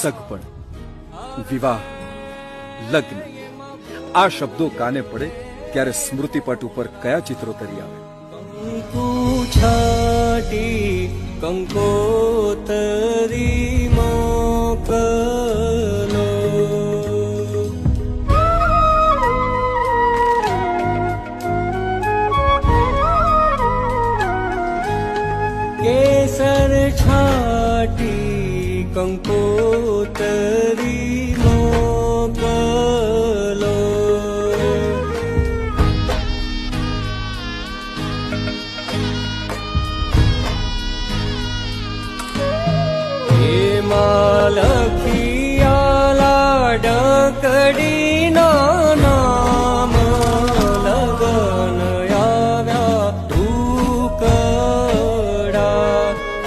સગપણ, વિવાહ, લગ્ન આ શબ્દો કાને પડે ત્યારે સ્મૃતિપટ ઉપર કયા ચિત્રો તરી આવે? છાટી કંકોતરી મોકલો, કેસર છાટી કંકોતરી મોકલો, લખિયાલા ડકડી